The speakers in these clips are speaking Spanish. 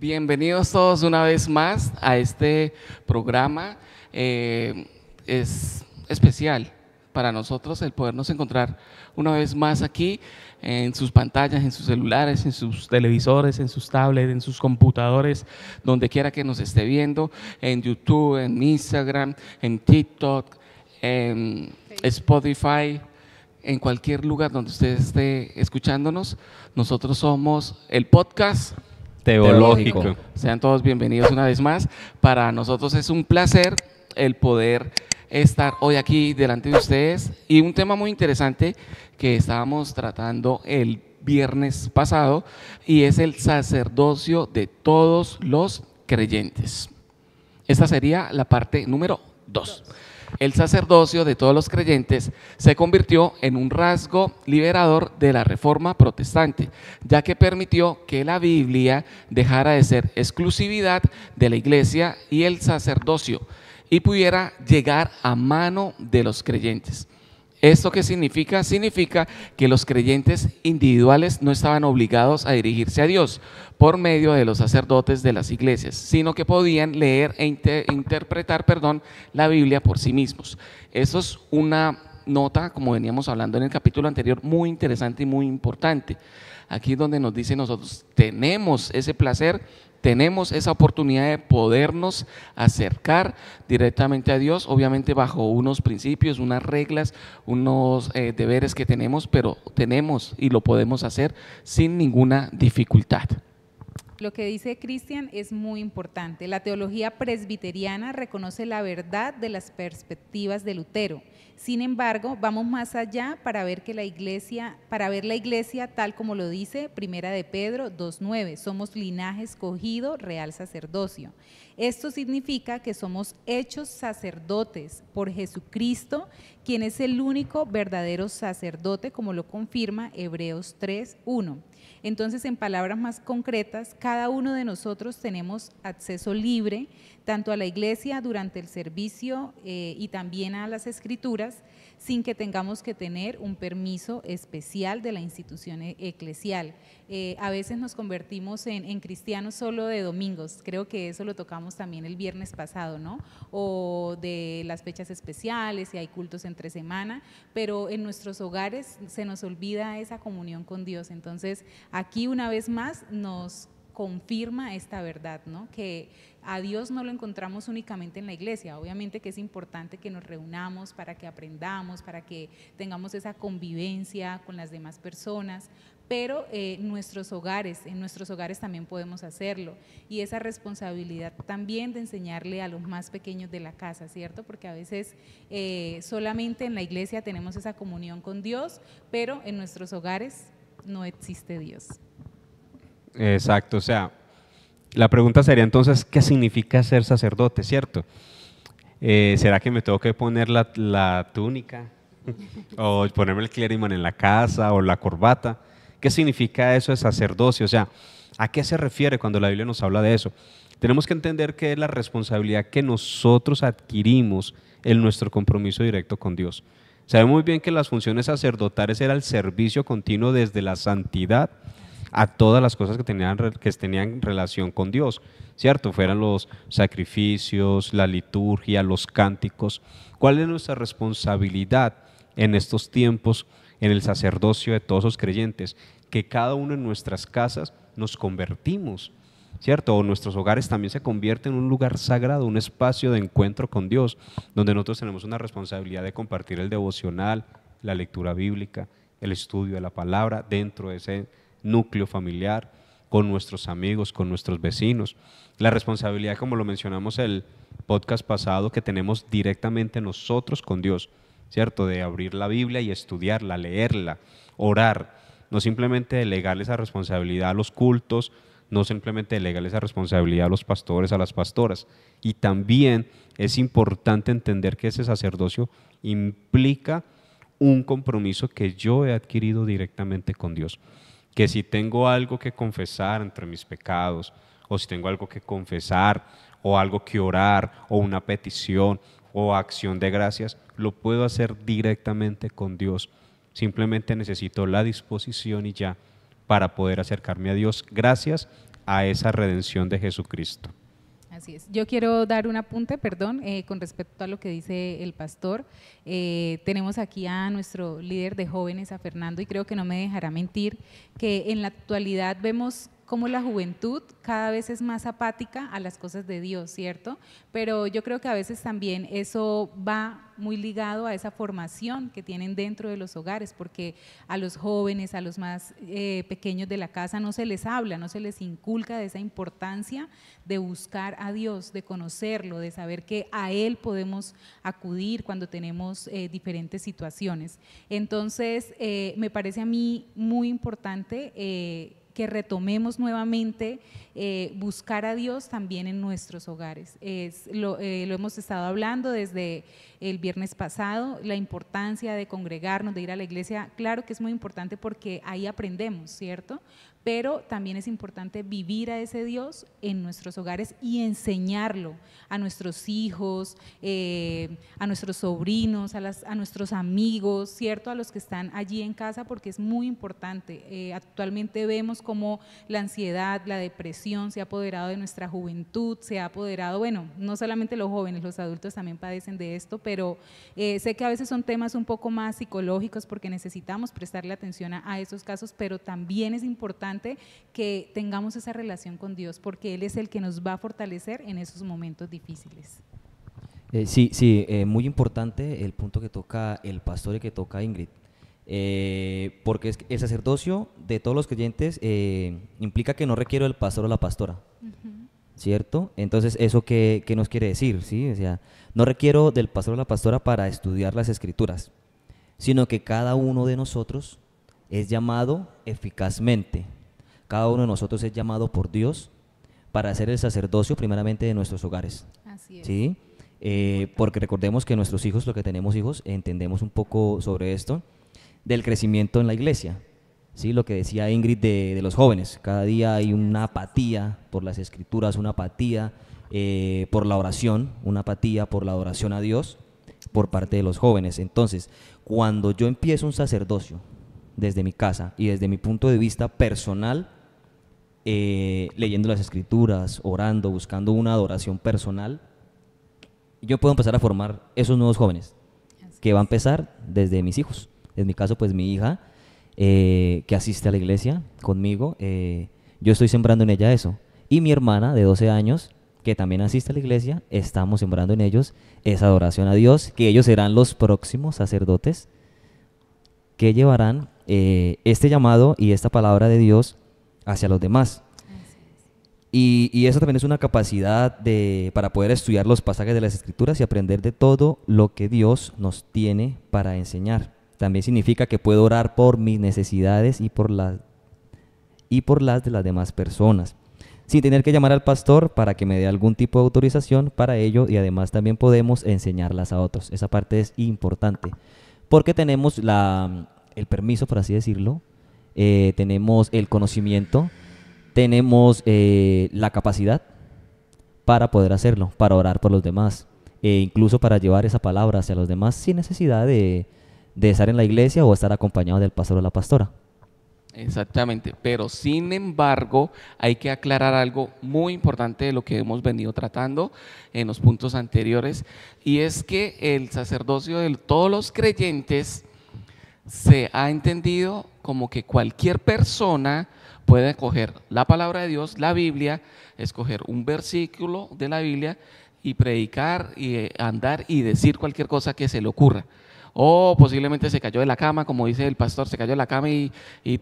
Bienvenidos todos una vez más a este programa. Es especial para nosotros el podernos encontrar una vez más aquí en sus pantallas, en sus celulares, en sus televisores, en sus tablets, en sus computadores, donde quiera que nos esté viendo, en YouTube, en Instagram, en TikTok, en Spotify, en cualquier lugar donde usted esté escuchándonos. Nosotros somos el podcast Teológico. Sean todos bienvenidos una vez más. Para nosotros es un placer el poder estar hoy aquí delante de ustedes, y un tema muy interesante que estábamos tratando el viernes pasado, y es el sacerdocio de todos los creyentes. Esta sería la parte número 2. El sacerdocio de todos los creyentes se convirtió en un rasgo liberador de la Reforma Protestante, ya que permitió que la Biblia dejara de ser exclusividad de la Iglesia y el sacerdocio y pudiera llegar a mano de los creyentes. ¿Esto qué significa? Significa que los creyentes individuales no estaban obligados a dirigirse a Dios por medio de los sacerdotes de las iglesias, sino que podían leer e interpretar la Biblia por sí mismos. Eso es una nota, como veníamos hablando en el capítulo anterior, muy interesante y muy importante. Aquí donde nos dice nosotros tenemos ese placer, tenemos esa oportunidad de podernos acercar directamente a Dios, obviamente bajo unos principios, unas reglas, unos deberes que tenemos, pero tenemos y lo podemos hacer sin ninguna dificultad. Lo que dice Cristian es muy importante. La teología presbiteriana reconoce la verdad de las perspectivas de Lutero. Sin embargo, vamos más allá para ver la iglesia tal como lo dice Primera de Pedro 2:9. Somos linaje escogido, real sacerdocio. Esto significa que somos hechos sacerdotes por Jesucristo, quien es el único verdadero sacerdote, como lo confirma Hebreos 3:1. Entonces, en palabras más concretas, cada uno de nosotros tenemos acceso libre tanto a la iglesia durante el servicio y también a las escrituras, sin que tengamos que tener un permiso especial de la institución eclesial. A veces nos convertimos en cristianos solo de domingos, creo que eso lo tocamos también el viernes pasado, ¿no? O de las fechas especiales, si hay cultos entre semana, pero en nuestros hogares se nos olvida esa comunión con Dios. Entonces, aquí una vez más nos confirma esta verdad, ¿no? Que a Dios no lo encontramos únicamente en la iglesia. Obviamente que es importante que nos reunamos para que aprendamos, para que tengamos esa convivencia con las demás personas, pero en nuestros hogares también podemos hacerlo, y esa responsabilidad también de enseñarle a los más pequeños de la casa, ¿cierto? Porque a veces solamente en la iglesia tenemos esa comunión con Dios, pero en nuestros hogares no existe Dios. Exacto, o sea, la pregunta sería entonces, ¿qué significa ser sacerdote, cierto? ¿Será que me tengo que poner la túnica o ponerme el clérigo en la casa o la corbata? ¿Qué significa eso de sacerdocio? O sea, ¿a qué se refiere cuando la Biblia nos habla de eso? Tenemos que entender que es la responsabilidad que nosotros adquirimos en nuestro compromiso directo con Dios. Sabemos muy bien que las funciones sacerdotales era el servicio continuo desde la santidad a todas las cosas que tenían relación con Dios, ¿cierto? Fueran los sacrificios, la liturgia, los cánticos. ¿Cuál es nuestra responsabilidad en estos tiempos en el sacerdocio de todos los creyentes? Que cada uno en nuestras casas nos convertimos, ¿cierto? O nuestros hogares también se convierten en un lugar sagrado, un espacio de encuentro con Dios, donde nosotros tenemos una responsabilidad de compartir el devocional, la lectura bíblica, el estudio de la palabra dentro de ese núcleo familiar, con nuestros amigos, con nuestros vecinos. La responsabilidad, como lo mencionamos el podcast pasado, que tenemos directamente nosotros con Dios, ¿cierto? De abrir la Biblia y estudiarla, leerla, orar, no simplemente delegarle esa responsabilidad a los cultos, no simplemente delegarle esa responsabilidad a los pastores, a las pastoras. Y también es importante entender que ese sacerdocio implica un compromiso que yo he adquirido directamente con Dios. Que si tengo algo que confesar entre mis pecados, o si tengo algo que confesar, o algo que orar, o una petición, o acción de gracias, lo puedo hacer directamente con Dios. Simplemente necesito la disposición y ya para poder acercarme a Dios gracias a esa redención de Jesucristo. Así es. Yo quiero dar un apunte, perdón, con respecto a lo que dice el pastor. Tenemos aquí a nuestro líder de jóvenes, a Fernando, y creo que no me dejará mentir, que en la actualidad vemos cómo la juventud cada vez es más apática a las cosas de Dios, ¿cierto? Pero yo creo que a veces también eso va muy ligado a esa formación que tienen dentro de los hogares, porque a los jóvenes, a los más pequeños de la casa no se les habla, no se les inculca de esa importancia de buscar a Dios, de conocerlo, de saber que a Él podemos acudir cuando tenemos diferentes situaciones. Entonces, me parece a mí muy importante que retomemos nuevamente buscar a Dios también en nuestros hogares. Lo hemos estado hablando desde el viernes pasado, la importancia de congregarnos, de ir a la iglesia. Claro que es muy importante porque ahí aprendemos, ¿cierto? Pero también es importante vivir a ese Dios en nuestros hogares y enseñarlo a nuestros hijos, a nuestros sobrinos, a nuestros amigos, ¿cierto? A los que están allí en casa, porque es muy importante. Actualmente vemos cómo la ansiedad, la depresión se ha apoderado de nuestra juventud, se ha apoderado, bueno, no solamente los jóvenes, los adultos también padecen de esto, pero sé que a veces son temas un poco más psicológicos porque necesitamos prestarle atención a esos casos, pero también es importante que tengamos esa relación con Dios, porque Él es el que nos va a fortalecer en esos momentos difíciles. Sí, muy importante el punto que toca el pastor y que toca Ingrid, porque es que el sacerdocio de todos los creyentes implica que no requiero del pastor o la pastora, ¿cierto? Entonces, ¿eso qué nos quiere decir? ¿Sí? O sea, no requiero del pastor o la pastora para estudiar las Escrituras, sino que cada uno de nosotros es llamado eficazmente. Cada uno de nosotros es llamado por Dios para hacer el sacerdocio primeramente de nuestros hogares. Así es. ¿Sí? Porque recordemos que nuestros hijos, lo que tenemos hijos, entendemos un poco sobre esto, del crecimiento en la iglesia. ¿Sí? Lo que decía Ingrid de los jóvenes, cada día hay una apatía por las escrituras, una apatía por la oración, una apatía por la adoración a Dios por parte de los jóvenes. Entonces, cuando yo empiezo un sacerdocio desde mi casa y desde mi punto de vista personal, leyendo las escrituras, orando, buscando una adoración personal, yo puedo empezar a formar esos nuevos jóvenes, que va a empezar desde mis hijos. En mi caso, pues mi hija, que asiste a la iglesia conmigo, yo estoy sembrando en ella eso. Y mi hermana de 12 años, que también asiste a la iglesia, estamos sembrando en ellos esa adoración a Dios, que ellos serán los próximos sacerdotes que llevarán este llamado y esta palabra de Dios hacia los demás. Y eso también es una capacidad para poder estudiar los pasajes de las Escrituras y aprender de todo lo que Dios nos tiene para enseñar. También significa que puedo orar por mis necesidades y por las de las demás personas, sin tener que llamar al pastor para que me dé algún tipo de autorización para ello, y además también podemos enseñarlas a otros. Esa parte es importante, porque tenemos el permiso, por así decirlo, tenemos el conocimiento, tenemos la capacidad para poder hacerlo, para orar por los demás, incluso para llevar esa palabra hacia los demás sin necesidad de estar en la iglesia o estar acompañado del pastor o la pastora. Exactamente, pero sin embargo hay que aclarar algo muy importante de lo que hemos venido tratando en los puntos anteriores, y es que el sacerdocio de todos los creyentes se ha entendido como que cualquier persona puede coger la palabra de Dios, la Biblia, escoger un versículo de la Biblia y predicar y andar y decir cualquier cosa que se le ocurra. O posiblemente se cayó de la cama, como dice el pastor, se cayó de la cama y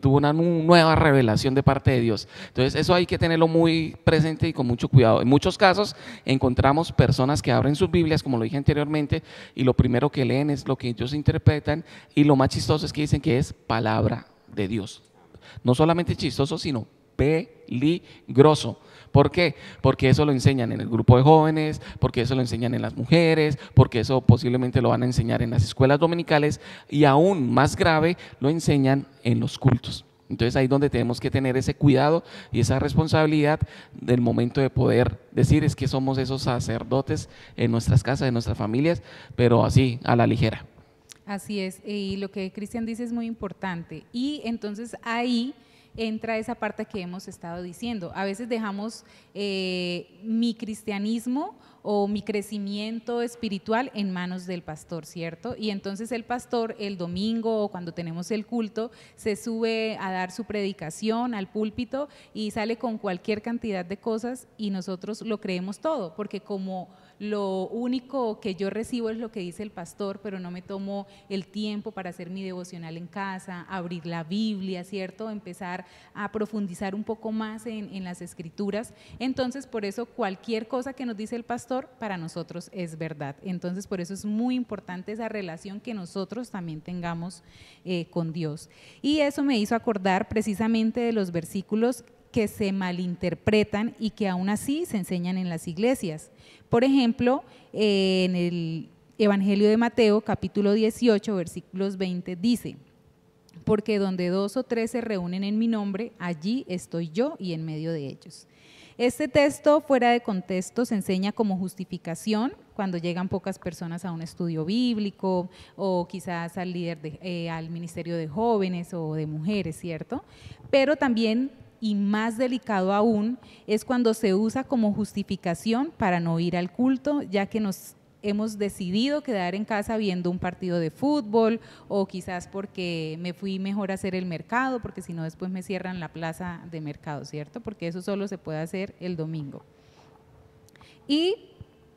tuvo una nueva revelación de parte de Dios. Entonces eso hay que tenerlo muy presente y con mucho cuidado. En muchos casos encontramos personas que abren sus Biblias, como lo dije anteriormente, y lo primero que leen es lo que ellos interpretan, y lo más chistoso es que dicen que es palabra de Dios. No solamente chistoso, sino peligroso. ¿Por qué? Porque eso lo enseñan en el grupo de jóvenes, porque eso lo enseñan en las mujeres, porque eso posiblemente lo van a enseñar en las escuelas dominicales, y aún más grave, lo enseñan en los cultos. Entonces ahí es donde tenemos que tener ese cuidado y esa responsabilidad del momento de poder decir es que somos esos sacerdotes en nuestras casas, en nuestras familias, pero así, a la ligera. Así es, y lo que Cristian dice es muy importante. Y entonces ahí entra esa parte que hemos estado diciendo. A veces dejamos mi cristianismo o mi crecimiento espiritual en manos del pastor, ¿cierto? Y entonces el pastor el domingo o cuando tenemos el culto se sube a dar su predicación al púlpito y sale con cualquier cantidad de cosas y nosotros lo creemos todo, porque como lo único que yo recibo es lo que dice el pastor, pero no me tomo el tiempo para hacer mi devocional en casa, abrir la Biblia, ¿cierto? Empezar a profundizar un poco más en las escrituras. Entonces, por eso cualquier cosa que nos dice el pastor, para nosotros es verdad. Entonces, por eso es muy importante esa relación que nosotros también tengamos con Dios. Y eso me hizo acordar precisamente de los versículos que se malinterpretan y que aún así se enseñan en las iglesias. Por ejemplo, en el Evangelio de Mateo, capítulo 18, versículos 20, dice: porque donde 2 o 3 se reúnen en mi nombre, allí estoy yo y en medio de ellos. Este texto fuera de contexto se enseña como justificación cuando llegan pocas personas a un estudio bíblico o quizás al al ministerio de jóvenes o de mujeres, ¿cierto? Pero también, y más delicado aún, es cuando se usa como justificación para no ir al culto, ya que nos hemos decidido quedar en casa viendo un partido de fútbol o quizás porque me fui mejor a hacer el mercado, porque si no después me cierran la plaza de mercado, ¿cierto? Porque eso solo se puede hacer el domingo. Y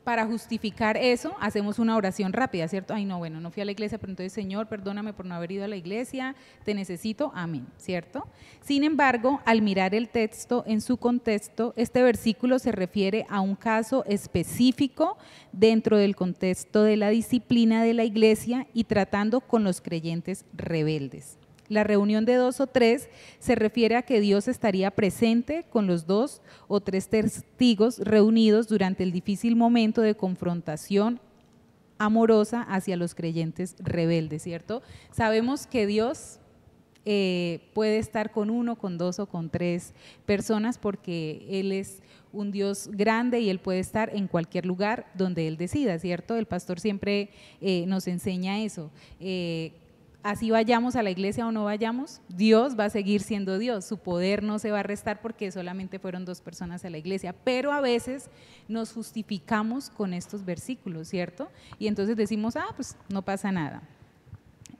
para justificar eso, hacemos una oración rápida, ¿cierto? Ay, no, bueno, no fui a la iglesia, pero entonces, Señor, perdóname por no haber ido a la iglesia, te necesito, amén, ¿cierto? Sin embargo, al mirar el texto en su contexto, este versículo se refiere a un caso específico dentro del contexto de la disciplina de la iglesia y tratando con los creyentes rebeldes. La reunión de 2 o 3 se refiere a que Dios estaría presente con los 2 o 3 testigos reunidos durante el difícil momento de confrontación amorosa hacia los creyentes rebeldes, ¿cierto? Sabemos que Dios puede estar con 1, con 2 o con 3 personas porque Él es un Dios grande y Él puede estar en cualquier lugar donde Él decida, ¿cierto? El pastor siempre nos enseña eso. Así vayamos a la iglesia o no vayamos, Dios va a seguir siendo Dios, su poder no se va a restar porque solamente fueron 2 personas a la iglesia, pero a veces nos justificamos con estos versículos, ¿cierto? Y entonces decimos, pues no pasa nada.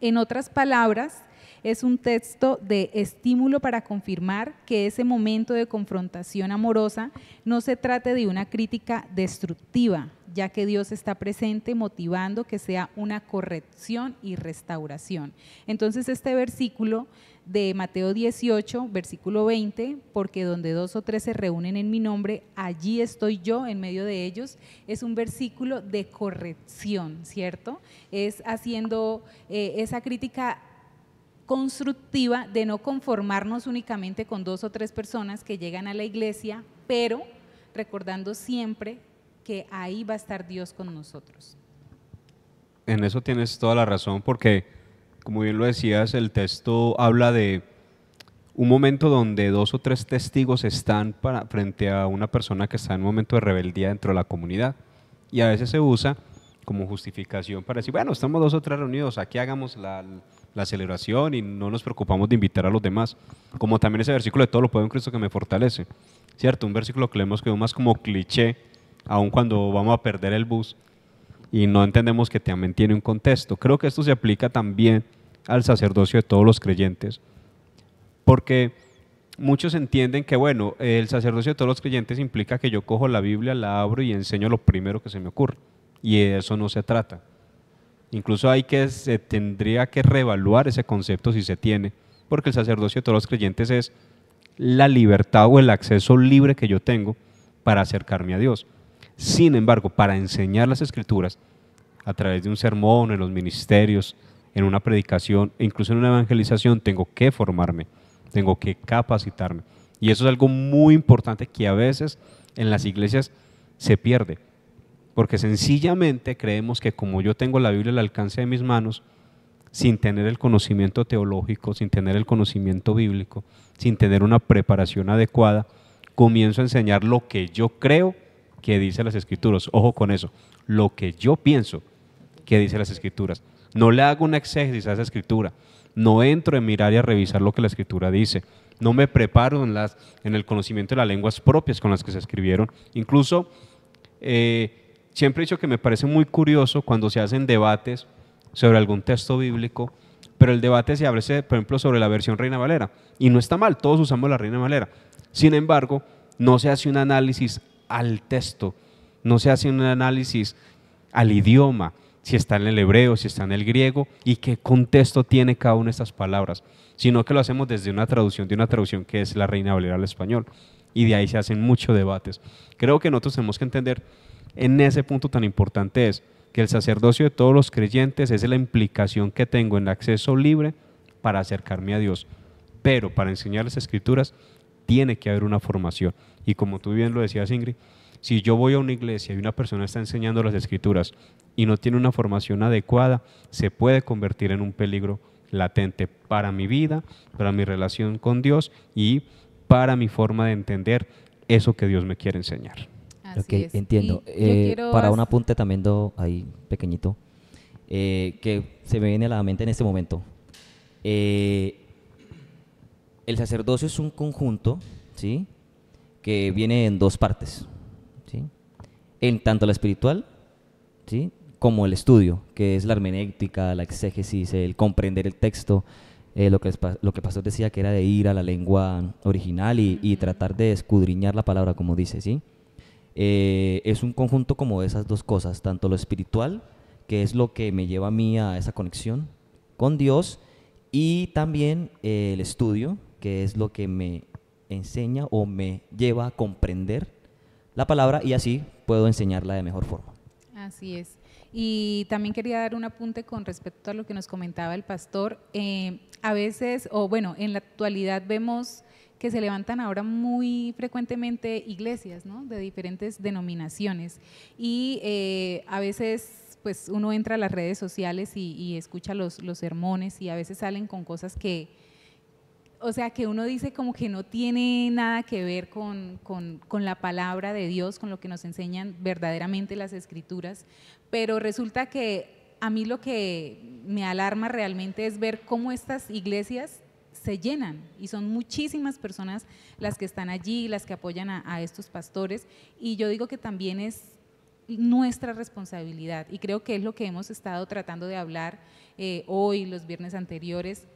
En otras palabras, es un texto de estímulo para confirmar que ese momento de confrontación amorosa no se trate de una crítica destructiva, ya que Dios está presente motivando que sea una corrección y restauración. Entonces este versículo de Mateo 18, versículo 20, porque donde 2 o 3 se reúnen en mi nombre, allí estoy yo en medio de ellos, es un versículo de corrección, ¿cierto? Es haciendo esa crítica constructiva de no conformarnos únicamente con 2 o 3 personas que llegan a la iglesia, pero recordando siempre que ahí va a estar Dios con nosotros. En eso tienes toda la razón, porque como bien lo decías, el texto habla de un momento donde 2 o 3 testigos están frente a una persona que está en un momento de rebeldía dentro de la comunidad, y a veces se usa como justificación para decir, bueno, estamos 2 o 3 reunidos, aquí hagamos la celebración y no nos preocupamos de invitar a los demás, como también ese versículo de todo lo puedo en Cristo que me fortalece, ¿cierto? Un versículo que leemos que es más como cliché, aun cuando vamos a perder el bus y no entendemos que también tiene un contexto. Creo que esto se aplica también al sacerdocio de todos los creyentes, porque muchos entienden que, bueno, el sacerdocio de todos los creyentes implica que yo cojo la Biblia, la abro y enseño lo primero que se me ocurre, y de eso no se trata. Incluso se tendría que reevaluar ese concepto si se tiene, porque el sacerdocio de todos los creyentes es la libertad o el acceso libre que yo tengo para acercarme a Dios. Sin embargo, para enseñar las Escrituras a través de un sermón, en los ministerios, en una predicación e incluso en una evangelización, tengo que formarme, tengo que capacitarme. Y eso es algo muy importante que a veces en las iglesias se pierde, porque sencillamente creemos que como yo tengo la Biblia al alcance de mis manos, sin tener el conocimiento teológico, sin tener el conocimiento bíblico, sin tener una preparación adecuada, comienzo a enseñar lo que yo creo que dice las Escrituras. Ojo con eso, lo que yo pienso que dice las Escrituras. No le hago una exégesis a esa Escritura, no entro en mirar y a revisar lo que la Escritura dice, no me preparo en el conocimiento de las lenguas propias con las que se escribieron. Incluso siempre he dicho que me parece muy curioso cuando se hacen debates sobre algún texto bíblico, pero el debate se abre, por ejemplo, sobre la versión Reina Valera, y no está mal, todos usamos la Reina Valera. Sin embargo, no se hace un análisis al texto, no se hace un análisis al idioma, si está en el hebreo, si está en el griego, y qué contexto tiene cada una de estas palabras, sino que lo hacemos desde una traducción que es la Reina Valera al español, y de ahí se hacen muchos debates. Creo que nosotros tenemos que entender en ese punto tan importante es que el sacerdocio de todos los creyentes es la implicación que tengo en el acceso libre para acercarme a Dios, pero para enseñar las escrituras tiene que haber una formación, y como tú bien lo decías, Ingrid, si yo voy a una iglesia y una persona está enseñando las escrituras y no tiene una formación adecuada, se puede convertir en un peligro latente para mi vida, para mi relación con Dios y para mi forma de entender eso que Dios me quiere enseñar. Así Ok, es. entiendo. Y yo quiero Para un apunte también ahí pequeñito, que se me viene a la mente en este momento. El sacerdocio es un conjunto, ¿sí?, que viene en dos partes, ¿sí?, en tanto la espiritual, ¿sí?, como el estudio, que es la hermenéutica, la exégesis, el comprender el texto, lo que el pastor decía, que era de ir a la lengua original y tratar de escudriñar la palabra, como dice, ¿sí? Es un conjunto como de esas dos cosas, tanto lo espiritual, que es lo que me lleva a mí a esa conexión con Dios, y también el estudio, que es lo que me enseña o me lleva a comprender la palabra y así puedo enseñarla de mejor forma. Así es. Y también quería dar un apunte con respecto a lo que nos comentaba el pastor. A veces, o bueno, en la actualidad vemos que se levantan ahora muy frecuentemente iglesias, ¿no?, de diferentes denominaciones, y a veces pues uno entra a las redes sociales y escucha los sermones, y a veces salen con cosas que, o sea, que uno dice como que no tiene nada que ver con la palabra de Dios, con lo que nos enseñan verdaderamente las escrituras, pero resulta que a mí lo que me alarma realmente es ver cómo estas iglesias se llenan, y son muchísimas personas las que están allí, las que apoyan a estos pastores, y yo digo que también es nuestra responsabilidad, y creo que es lo que hemos estado tratando de hablar hoy, los viernes anteriores,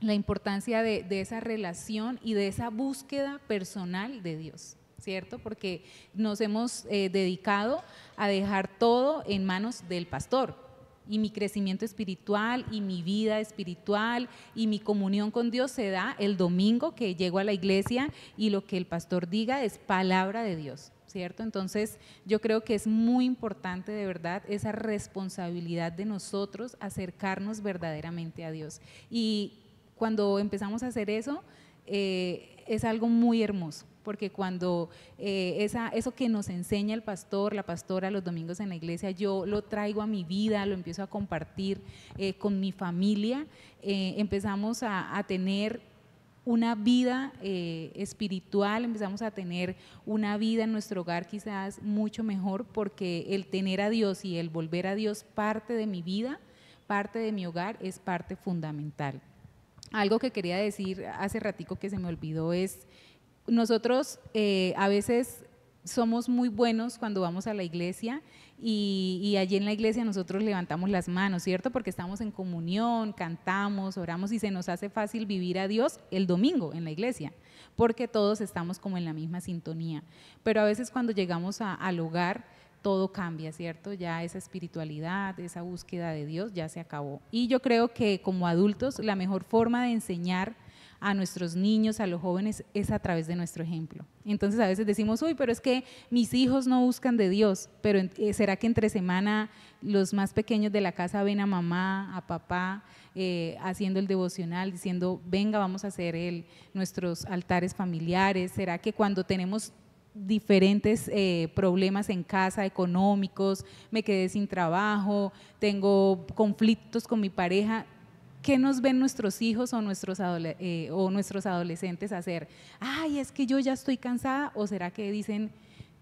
la importancia de esa relación y de esa búsqueda personal de Dios, ¿cierto? Porque nos hemos dedicado a dejar todo en manos del pastor, y mi crecimiento espiritual y mi vida espiritual y mi comunión con Dios se da el domingo que llego a la iglesia, y lo que el pastor diga es palabra de Dios, ¿cierto? Entonces yo creo que es muy importante de verdad esa responsabilidad de nosotros acercarnos verdaderamente a Dios, y cuando empezamos a hacer eso es algo muy hermoso, porque cuando eso que nos enseña el pastor, la pastora los domingos en la iglesia, yo lo traigo a mi vida, lo empiezo a compartir con mi familia, empezamos a tener una vida espiritual, empezamos a tener una vida en nuestro hogar quizás mucho mejor, porque el tener a Dios y el volver a Dios parte de mi vida, parte de mi hogar, es parte fundamental. Algo que quería decir hace ratico que se me olvidó es, nosotros a veces somos muy buenos cuando vamos a la iglesia, y allí en la iglesia nosotros levantamos las manos, ¿cierto? Porque estamos en comunión, cantamos, oramos, y se nos hace fácil vivir a Dios el domingo en la iglesia, porque todos estamos como en la misma sintonía. Pero a veces cuando llegamos al hogar, todo cambia, ¿cierto? Ya esa espiritualidad, esa búsqueda de Dios ya se acabó. Y yo creo que como adultos la mejor forma de enseñar a nuestros niños, a los jóvenes, es a través de nuestro ejemplo. Entonces a veces decimos, uy, pero es que mis hijos no buscan de Dios, pero ¿será que entre semana los más pequeños de la casa ven a mamá, a papá haciendo el devocional, diciendo, venga, vamos a hacer nuestros altares familiares? ¿Será que cuando tenemos diferentes problemas en casa, económicos, me quedé sin trabajo, tengo conflictos con mi pareja, qué nos ven nuestros hijos o nuestros adolescentes hacer? Ay, es que yo ya estoy cansada. ¿O será que dicen,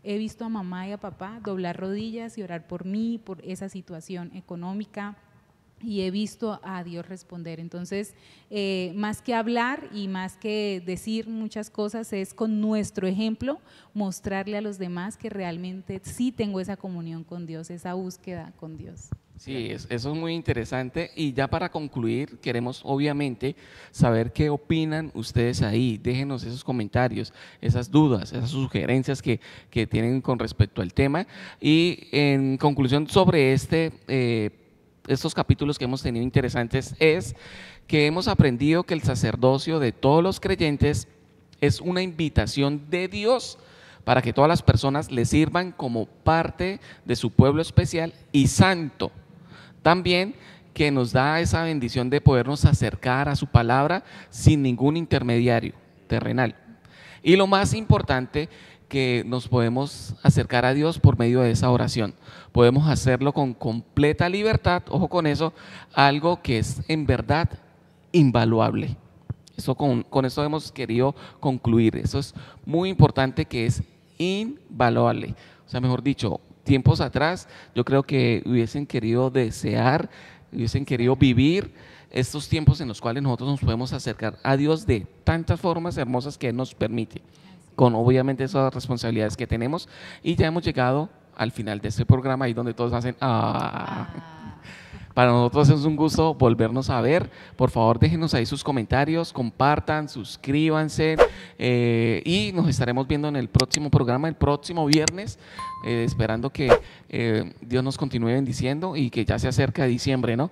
he visto a mamá y a papá doblar rodillas y orar por mí, por esa situación económica? y he visto a Dios responder. Entonces, más que hablar y más que decir muchas cosas, es con nuestro ejemplo mostrarle a los demás que realmente sí tengo esa comunión con Dios, esa búsqueda con Dios. Sí, eso es muy interesante. Y ya para concluir, queremos obviamente saber qué opinan ustedes ahí. Déjenos esos comentarios, esas dudas, esas sugerencias que tienen con respecto al tema. Y en conclusión sobre estos capítulos que hemos tenido interesantes, es que hemos aprendido que el sacerdocio de todos los creyentes es una invitación de Dios para que todas las personas le sirvan como parte de su pueblo especial y santo. También que nos da esa bendición de podernos acercar a su palabra sin ningún intermediario terrenal. Y lo más importante, que nos podemos acercar a Dios por medio de esa oración. Podemos hacerlo con completa libertad, ojo con eso, algo que es en verdad invaluable. Eso con eso hemos querido concluir. Eso es muy importante, que es invaluable. O sea, mejor dicho, tiempos atrás yo creo que hubiesen querido desear, hubiesen querido vivir estos tiempos en los cuales nosotros nos podemos acercar a Dios de tantas formas hermosas que Él nos permite, con obviamente esas responsabilidades que tenemos. Y ya hemos llegado al final de este programa, ahí donde todos hacen Para nosotros es un gusto volvernos a ver. Por favor, déjenos ahí sus comentarios, compartan, suscríbanse, y nos estaremos viendo en el próximo programa, el próximo viernes, esperando que Dios nos continúe bendiciendo y que ya se acerca diciembre, ¿no?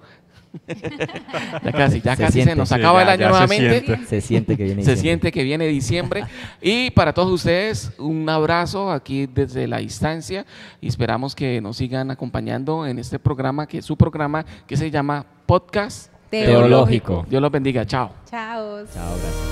Ya casi se nos acaba el año nuevamente. Se siente que viene Se diciembre. siente que viene diciembre. Y para todos ustedes, un abrazo aquí desde la distancia, y esperamos que nos sigan acompañando en este programa, que es su programa, que se llama Podcast Teológico. Dios los bendiga. Chao. Chao. Chao, gracias.